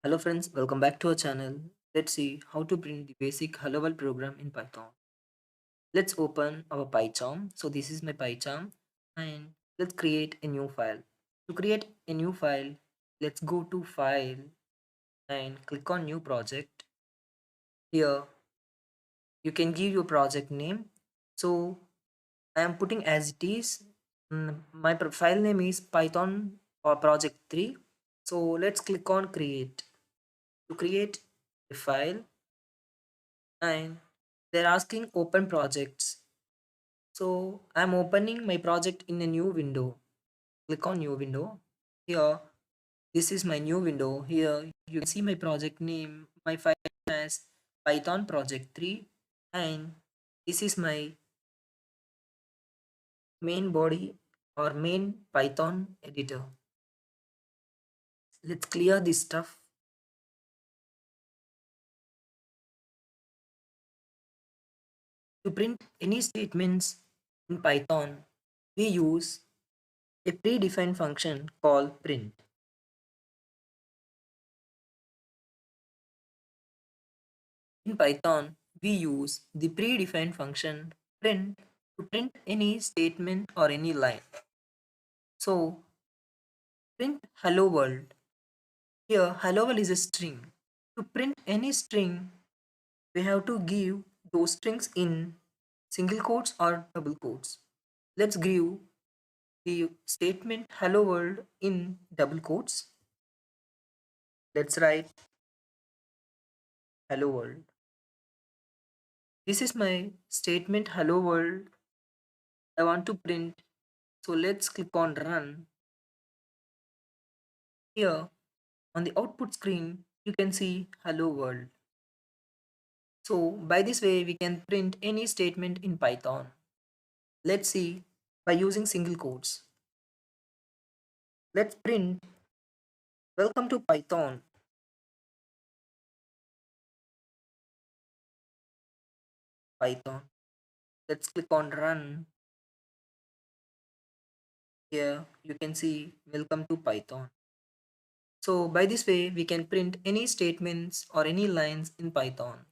Hello friends, welcome back to our channel. Let's see how to print the basic hello world program in Python. Let's open our PyCharm. So this is my PyCharm and let's create a new file. To create a new file, let's go to file and click on new project. Here you can give your project name. So I am putting as it is. My file name is Python or project 3. So let's click on create. To create a file, and they're asking open projects. So I'm opening my project in a new window. Click on new window. Here, this is my new window. Here you can see my project name. My file as Python project 3, and this is my main body or main Python editor. Let's clear this stuff. To print any statements in Python, we use a predefined function called print. In Python, we use the predefined function print to print any statement or any line. So, print hello world. Here, hello world is a string. To print any string, we have to give those strings in single quotes or double quotes. Let's give the statement hello world in double quotes. Let's write hello world. This is my statement hello world. I want to print. So let's click on run. Here on the output screen, you can see hello world. So by this way, we can print any statement in Python. Let's see by using single quotes. Let's print welcome to Python. Python. Let's click on run. Here you can see welcome to Python. So by this way, we can print any statements or any lines in Python.